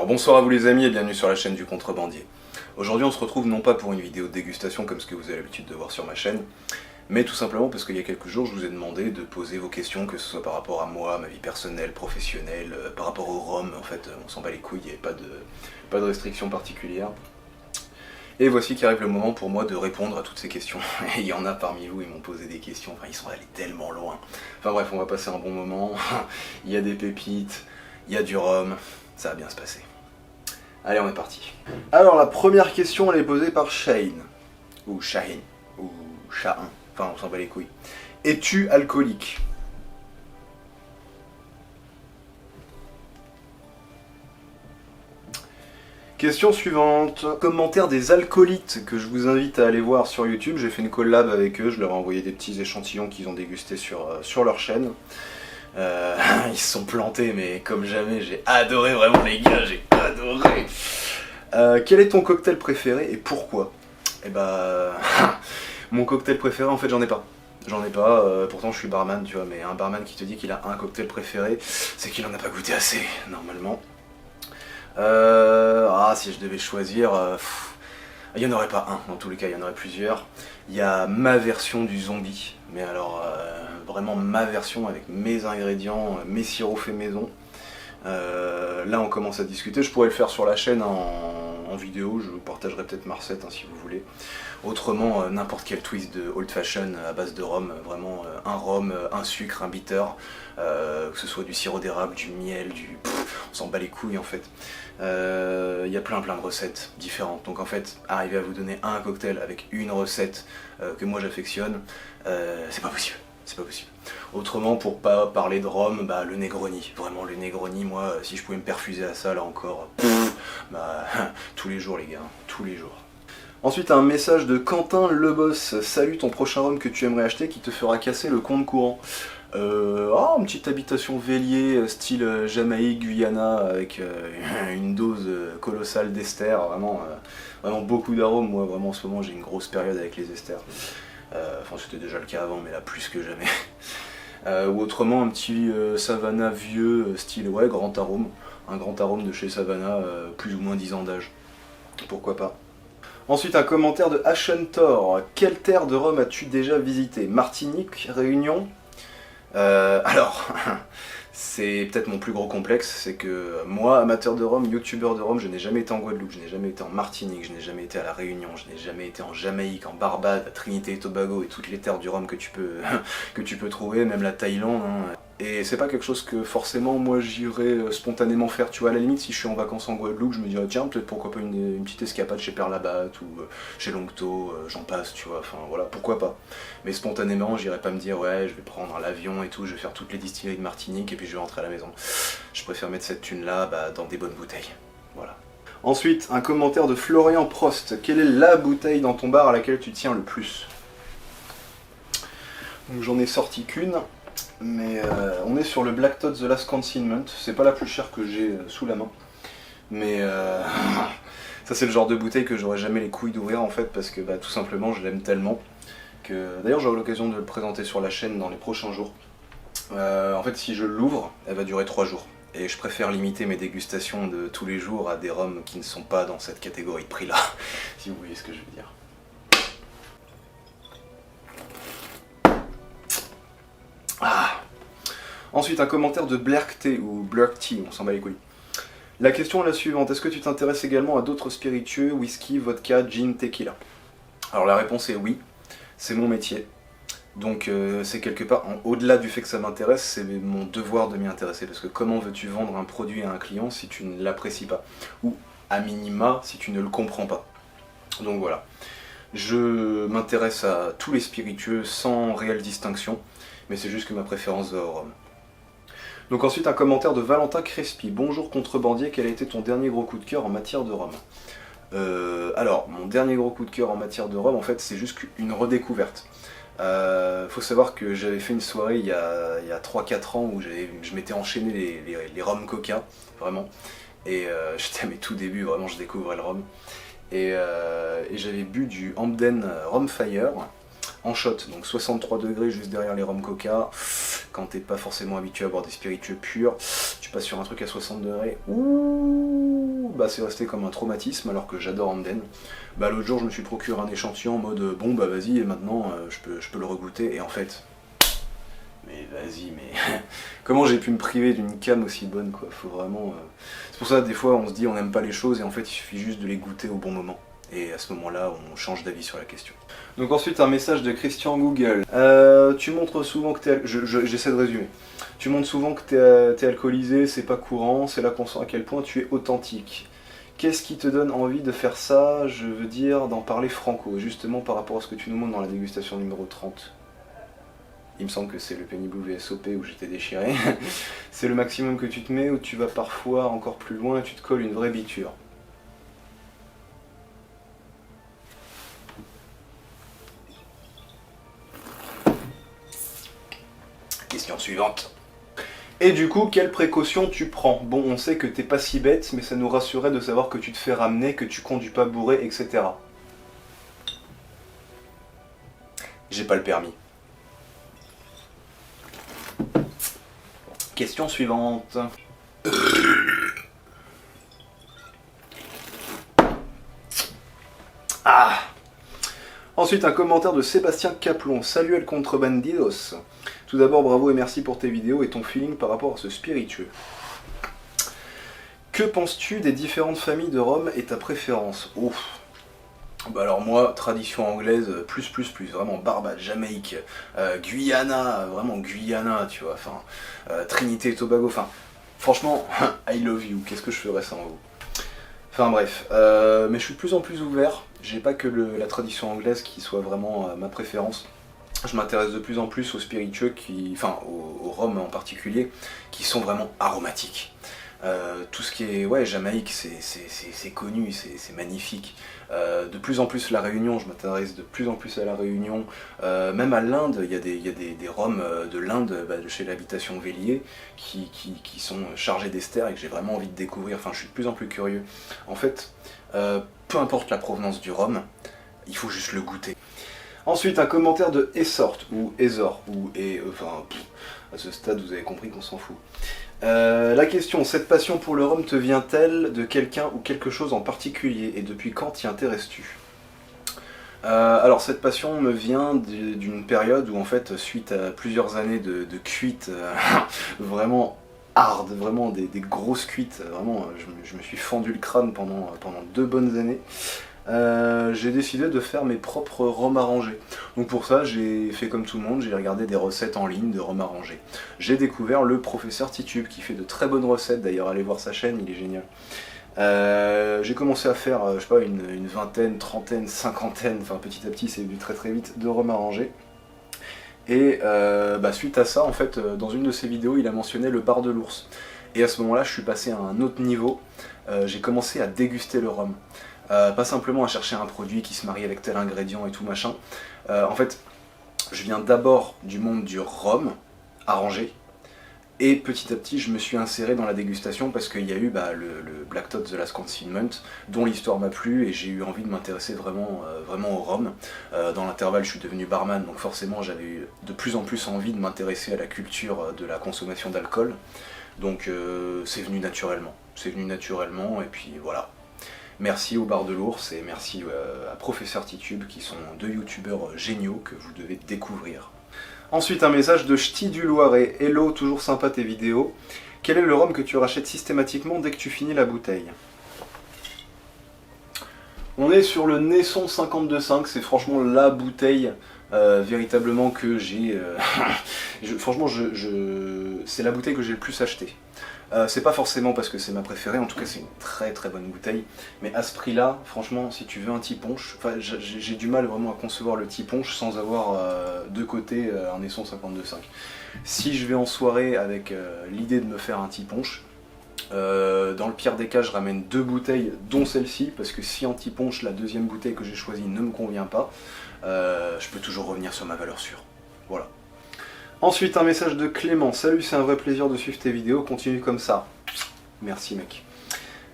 Alors bonsoir à vous les amis et bienvenue sur la chaîne du Contrebandier. Aujourd'hui on se retrouve non pas pour une vidéo de dégustation comme ce que vous avez l'habitude de voir sur ma chaîne, mais tout simplement parce qu'il y a quelques jours je vous ai demandé de poser vos questions, que ce soit par rapport à moi, ma vie personnelle, professionnelle, par rapport au rhum, en fait on s'en bat les couilles, il n'y avait pas de restrictions particulières. Et voici qu'arrive le moment pour moi de répondre à toutes ces questions. Et il y en a parmi vous, ils m'ont posé des questions, enfin ils sont allés tellement loin. Enfin bref, on va passer un bon moment, il y a des pépites, il y a du rhum, ça va bien se passer. Allez, on est parti. Alors la première question elle est posée par Shane, ou Shaheen, ou Shahin, enfin on s'en bat les couilles. Es-tu alcoolique ? Question suivante. Commentaire des alcoolites que je vous invite à aller voir sur YouTube. J'ai fait une collab avec eux, je leur ai envoyé des petits échantillons qu'ils ont dégustés sur leur chaîne. Ils se sont plantés mais comme jamais, j'ai adoré vraiment les gars, j'ai adoré. Quel est ton cocktail préféré et pourquoi ? Eh bah, mon cocktail préféré en fait j'en ai pas. J'en ai pas, pourtant je suis barman tu vois, mais un barman qui te dit qu'il a un cocktail préféré, c'est qu'il en a pas goûté assez, normalement. Si je devais choisir, il n'y en aurait pas un, dans tous les cas il y en aurait plusieurs. Il y a ma version du zombie, mais alors vraiment ma version avec mes ingrédients, mes sirops faits maison. Là on commence à discuter, je pourrais le faire sur la chaîne en vidéo, je vous partagerai peut-être ma recette si vous voulez. Autrement, n'importe quel twist de old fashion à base de rhum, vraiment un rhum, un sucre, un bitter, que ce soit du sirop d'érable, du miel, on s'en bat les couilles en fait. Il y a plein de recettes différentes, donc en fait, arriver à vous donner un cocktail avec une recette que moi j'affectionne, c'est pas possible. C'est pas possible. Autrement, pour pas parler de rhum, bah le Negroni. Vraiment le Negroni, moi, si je pouvais me perfuser à ça là encore, tous les jours les gars, tous les jours. Ensuite un message de Quentin Leboss. Salut, ton prochain rhum que tu aimerais acheter qui te fera casser le compte courant. Une petite habitation Vélier, style Jamaïque, Guyana, avec une dose colossale d'ester, vraiment beaucoup d'arômes. Moi vraiment en ce moment j'ai une grosse période avec les esters. Enfin c'était déjà le cas avant, mais là plus que jamais. Ou autrement un petit Savannah vieux, style grand arôme. Un grand arôme de chez Savannah, plus ou moins 10 ans d'âge. Pourquoi pas. Ensuite un commentaire de Ashentor. Quelle terre de rhum as-tu déjà visité ? Martinique, Réunion ? Alors, c'est peut-être mon plus gros complexe, c'est que moi, amateur de rhum, youtubeur de rhum, je n'ai jamais été en Guadeloupe, je n'ai jamais été en Martinique, je n'ai jamais été à la Réunion, je n'ai jamais été en Jamaïque, en Barbade, à Trinité et Tobago et toutes les terres du rhum que tu peux trouver, même la Thaïlande. Et c'est pas quelque chose que forcément moi j'irais spontanément faire, tu vois, à la limite si je suis en vacances en Guadeloupe, je me dirais tiens peut-être pourquoi pas une petite escapade chez Perlabat ou chez Longto, j'en passe, tu vois, enfin voilà, pourquoi pas. Mais spontanément j'irais pas me dire ouais je vais prendre l'avion et tout, je vais faire toutes les distilleries de Martinique et puis je vais rentrer à la maison. Je préfère mettre cette thune là dans des bonnes bouteilles, voilà. Ensuite un commentaire de Florian Prost. Quelle est la bouteille dans ton bar à laquelle tu tiens le plus ? Donc j'en ai sorti qu'une. Mais on est sur le Black Todd The Last Consignment, c'est pas la plus chère que j'ai sous la main. Mais ça c'est le genre de bouteille que j'aurais jamais les couilles d'ouvrir en fait, parce que tout simplement je l'aime tellement que... D'ailleurs j'aurai l'occasion de le présenter sur la chaîne dans les prochains jours. En fait si je l'ouvre, elle va durer 3 jours. Et je préfère limiter mes dégustations de tous les jours à des rhums qui ne sont pas dans cette catégorie de prix là, si vous voyez ce que je veux dire. Ensuite un commentaire de Blerkté ou Blerkty, on s'en bat les couilles. La question est la suivante, est-ce que tu t'intéresses également à d'autres spiritueux, whisky, vodka, gin, tequila ? Alors la réponse est oui, c'est mon métier. Donc c'est quelque part, au-delà du fait que ça m'intéresse, c'est mon devoir de m'y intéresser. Parce que comment veux-tu vendre un produit à un client si tu ne l'apprécies pas ? Ou à minima si tu ne le comprends pas. Donc voilà. Je m'intéresse à tous les spiritueux sans réelle distinction, mais c'est juste que ma préférence va au rhum. Donc ensuite un commentaire de Valentin Crespi. Bonjour Contrebandier, quel a été ton dernier gros coup de cœur en matière de rhum ? Alors, mon dernier gros coup de cœur en matière de rhum, en fait, c'est juste une redécouverte. Faut savoir que j'avais fait une soirée il y a 3-4 ans où je m'étais enchaîné les rhum coca, vraiment. Et j'étais à mes tout débuts, vraiment, je découvrais le rhum. Et j'avais bu du Hamden Rhum Fire en shot, donc 63 degrés juste derrière les rhum coca. Quand t'es pas forcément habitué à boire des spiritueux purs, tu passes sur un truc à 60 degrés. Ouh, bah, c'est resté comme un traumatisme alors que j'adore Hamden. Bah, l'autre jour je me suis procuré un échantillon en mode bon bah vas-y et maintenant je peux le regoûter et en fait... Mais vas-y, mais comment j'ai pu me priver d'une cam aussi bonne quoi, faut vraiment... C'est pour ça des fois on se dit on n'aime pas les choses et en fait il suffit juste de les goûter au bon moment. Et à ce moment-là on change d'avis sur la question. Donc ensuite un message de Christian Google. Tu montres souvent que t'es... J'essaie de résumer. Tu montres souvent que t'es alcoolisé, c'est pas courant, c'est là qu'on sent à quel point tu es authentique. Qu'est-ce qui te donne envie de faire ça? Je veux dire d'en parler franco, justement par rapport à ce que tu nous montres dans la dégustation numéro 30. Il me semble que c'est le Penny Blue VSOP où j'étais déchiré. C'est le maximum que tu te mets ou tu vas parfois encore plus loin et tu te colles une vraie biture. Question suivante. Et du coup, quelles précautions tu prends? Bon, on sait que t'es pas si bête, mais ça nous rassurait de savoir que tu te fais ramener, que tu conduis pas bourré, etc. J'ai pas le permis. Question suivante. Ah. Ensuite, un commentaire de Sébastien Caplon. Salut El Contrebandidos. Tout d'abord, bravo et merci pour tes vidéos et ton feeling par rapport à ce spiritueux. Que penses-tu des différentes familles de rhum et ta préférence? Ouf. Bah alors moi, tradition anglaise, plus, vraiment Barbade, Jamaïque, Guyana, vraiment Guyana, tu vois, enfin, Trinité et Tobago, enfin, franchement, I love you, qu'est-ce que je ferais sans vous? Enfin bref, mais je suis de plus en plus ouvert, j'ai pas que la tradition anglaise qui soit vraiment ma préférence. Je m'intéresse de plus en plus aux spiritueux, enfin aux rhums en particulier, qui sont vraiment aromatiques. Tout ce qui est Jamaïque, c'est connu, c'est magnifique. De plus en plus la Réunion, je m'intéresse de plus en plus à la Réunion. Même à l'Inde, il y a des rhums de l'Inde, de chez l'habitation Vélier, qui sont chargés d'ester et que j'ai vraiment envie de découvrir. Enfin, je suis de plus en plus curieux. En fait, peu importe la provenance du rhum, il faut juste le goûter. Ensuite, un commentaire de Essort, ou Ezor, à ce stade, vous avez compris qu'on s'en fout. La question, cette passion pour le rhum te vient-elle de quelqu'un ou quelque chose en particulier et depuis quand t'y intéresses-tu? Alors cette passion me vient d'une période où en fait, suite à plusieurs années de cuites vraiment hard, vraiment des grosses cuites, vraiment je me suis fendu le crâne pendant 2 bonnes années. J'ai décidé de faire mes propres rhums arrangés. Donc pour ça, j'ai fait comme tout le monde, j'ai regardé des recettes en ligne de rhum arrangés. J'ai découvert le professeur Titube qui fait de très bonnes recettes, d'ailleurs allez voir sa chaîne, il est génial. J'ai commencé à faire, je sais pas, une vingtaine, trentaine, cinquantaine, enfin petit à petit c'est venu très vite, de rhum arrangés. Et suite à ça, en fait, dans une de ses vidéos, il a mentionné le bar de l'ours. Et à ce moment-là, je suis passé à un autre niveau, j'ai commencé à déguster le rhum. Pas simplement à chercher un produit qui se marie avec tel ingrédient et tout machin. En fait, je viens d'abord du monde du rhum arrangé, et petit à petit je me suis inséré dans la dégustation parce qu'il y a eu le Black Tot The Last Consignment, dont l'histoire m'a plu et j'ai eu envie de m'intéresser vraiment au rhum. Dans l'intervalle je suis devenu barman, donc forcément j'avais eu de plus en plus envie de m'intéresser à la culture de la consommation d'alcool. Donc c'est venu naturellement, et puis voilà. Merci au bar de l'ours et merci à Professeur Titube qui sont 2 youtubeurs géniaux que vous devez découvrir. Ensuite un message de Ch'ti du Loiret. Hello, toujours sympa tes vidéos. Quel est le rhum que tu rachètes systématiquement dès que tu finis la bouteille? On est sur le Naisson 52.5, c'est franchement la bouteille véritablement que j'ai... franchement, c'est la bouteille que j'ai le plus achetée. C'est pas forcément parce que c'est ma préférée, en tout cas c'est une très bonne bouteille, mais à ce prix là, franchement si tu veux un tiponche, j'ai du mal vraiment à concevoir le tiponche sans avoir de côté un Naisson 52.5. Si je vais en soirée avec l'idée de me faire un tiponche, dans le pire des cas je ramène 2 bouteilles dont celle-ci, parce que si en tiponche la deuxième bouteille que j'ai choisie ne me convient pas, je peux toujours revenir sur ma valeur sûre. Voilà. Ensuite un message de Clément. Salut, c'est un vrai plaisir de suivre tes vidéos, continue comme ça. Merci mec.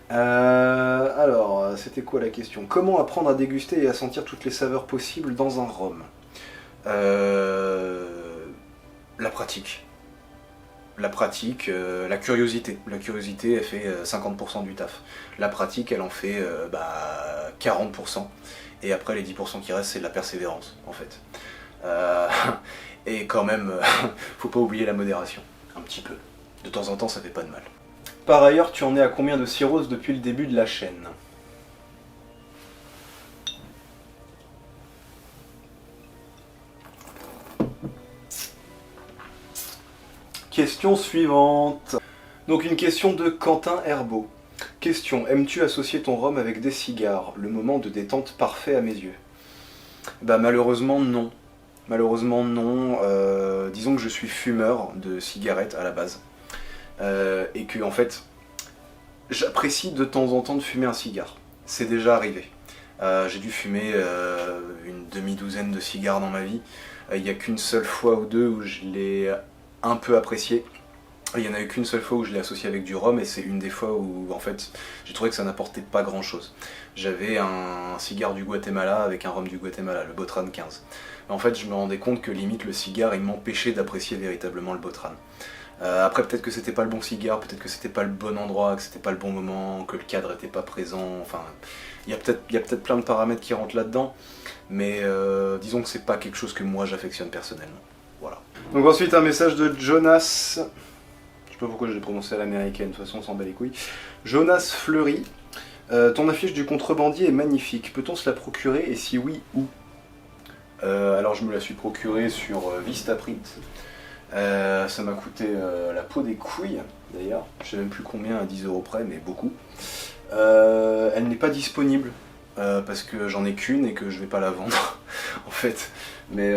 Alors, c'était quoi la question? Comment apprendre à déguster et à sentir toutes les saveurs possibles dans un rhum? La pratique. La pratique, la curiosité. La curiosité, elle fait 50% du taf. La pratique, elle en fait 40%. Et après, les 10% qui restent, c'est de la persévérance, en fait. Et quand même, faut pas oublier la modération. Un petit peu. De temps en temps, ça fait pas de mal. Par ailleurs, tu en es à combien de cirrhoses depuis le début de la chaîne? Question suivante. Donc une question de Quentin Herbeau. Question, aimes-tu associer ton rhum avec des cigares? Le moment de détente parfait à mes yeux. Bah malheureusement non. Malheureusement non. Disons que je suis fumeur de cigarettes à la base. Et que en fait, j'apprécie de temps en temps de fumer un cigare. C'est déjà arrivé. J'ai dû fumer une demi-douzaine de cigares dans ma vie. Il n'y a qu'une seule fois ou deux où je l'ai un peu apprécié. Il n'y en a eu qu'une seule fois où je l'ai associé avec du rhum et c'est une des fois où en fait j'ai trouvé que ça n'apportait pas grand chose. J'avais un cigare du Guatemala avec un rhum du Guatemala, le Botran 15. En fait je me rendais compte que limite le cigare il m'empêchait d'apprécier véritablement le Botran. Après peut-être que c'était pas le bon cigare, peut-être que c'était pas le bon endroit, que c'était pas le bon moment, que le cadre était pas présent, enfin il y a peut-être plein de paramètres qui rentrent là-dedans, mais disons que c'est pas quelque chose que moi j'affectionne personnellement. Voilà. Donc ensuite un message de Jonas, je sais pas pourquoi je l'ai prononcé à l'américaine, de toute façon on s'en bat les couilles. Jonas Fleury, ton affiche du contrebandier est magnifique, peut-on se la procurer et si oui, où? Alors je me la suis procurée sur Vistaprint. Ça m'a coûté la peau des couilles d'ailleurs, je sais même plus combien à 10 € près, mais beaucoup. Elle n'est pas disponible parce que j'en ai qu'une et que je vais pas la vendre en fait. Mais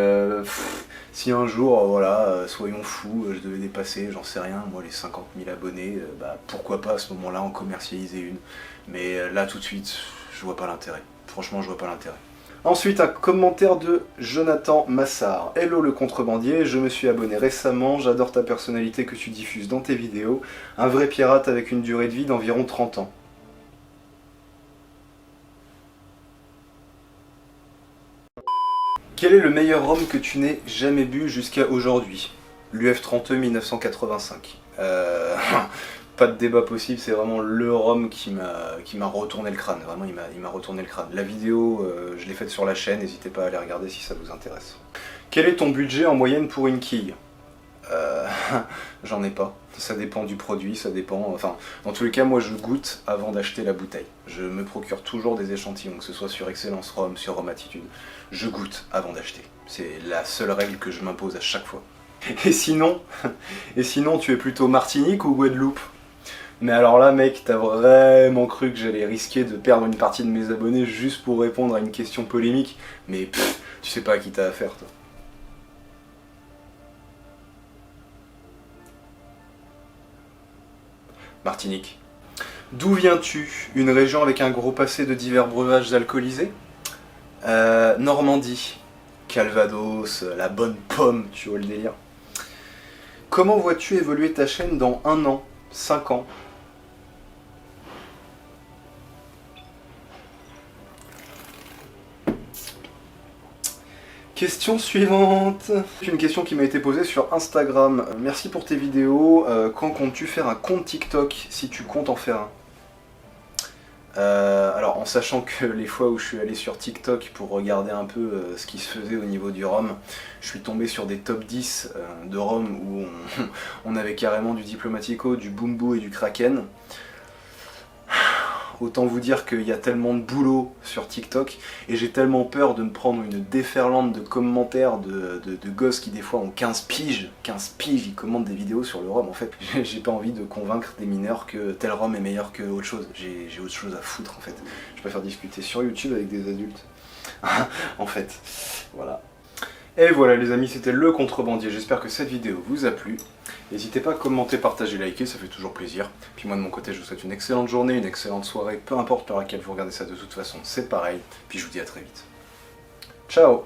si un jour, voilà, soyons fous, je devais dépasser, j'en sais rien, moi les 50 000 abonnés, bah, pourquoi pas à ce moment-là en commercialiser une. Mais là tout de suite, je vois pas l'intérêt. Franchement, je vois pas l'intérêt. Ensuite, un commentaire de Jonathan Massard. Hello le contrebandier, je me suis abonné récemment, j'adore ta personnalité que tu diffuses dans tes vidéos. Un vrai pirate avec une durée de vie d'environ 30 ans. Quel est le meilleur rhum que tu n'aies jamais bu jusqu'à aujourd'hui? L'UF30E 1985. Pas de débat possible, c'est vraiment le rhum qui m'a retourné le crâne. Vraiment, il m'a retourné le crâne. La vidéo, je l'ai faite sur la chaîne, n'hésitez pas à aller regarder si ça vous intéresse. Quel est ton budget en moyenne pour une quille? J'en ai pas. Ça dépend du produit, ça dépend... Enfin, dans tous les cas, moi je goûte avant d'acheter la bouteille. Je me procure toujours des échantillons, que ce soit sur Excellence Rhum, sur Rhum Attitude. Je goûte avant d'acheter. C'est la seule règle que je m'impose à chaque fois. Et sinon, tu es plutôt Martinique ou Guadeloupe? Mais alors là, mec, t'as vraiment cru que j'allais risquer de perdre une partie de mes abonnés juste pour répondre à une question polémique? Mais tu sais pas à qui t'as affaire, toi. Martinique. D'où viens-tu? Une région avec un gros passé de divers breuvages alcoolisés? Normandie. Calvados, la bonne pomme, tu vois le délire. Comment vois-tu évoluer ta chaîne dans 1 an, 5 ans? Question suivante. Une question qui m'a été posée sur Instagram. Merci pour tes vidéos. Quand comptes-tu faire un compte TikTok, si tu comptes en faire un? Alors en sachant que les fois où je suis allé sur TikTok pour regarder un peu ce qui se faisait au niveau du rhum, je suis tombé sur des top 10 de rhum où on avait carrément du Diplomatico, du Bumbu et du Kraken. Autant vous dire qu'il y a tellement de boulot sur TikTok et j'ai tellement peur de me prendre une déferlante de commentaires de gosses qui des fois ont 15 piges, ils commentent des vidéos sur le rhum. En fait, j'ai pas envie de convaincre des mineurs que tel rhum est meilleur que autre chose. J'ai autre chose à foutre en fait. Je préfère discuter sur YouTube avec des adultes. En fait, voilà. Et voilà les amis, c'était le contrebandier. J'espère que cette vidéo vous a plu. N'hésitez pas à commenter, partager, liker, ça fait toujours plaisir. Puis moi de mon côté, je vous souhaite une excellente journée, une excellente soirée, peu importe par laquelle vous regardez ça de toute façon, c'est pareil. Puis je vous dis à très vite. Ciao!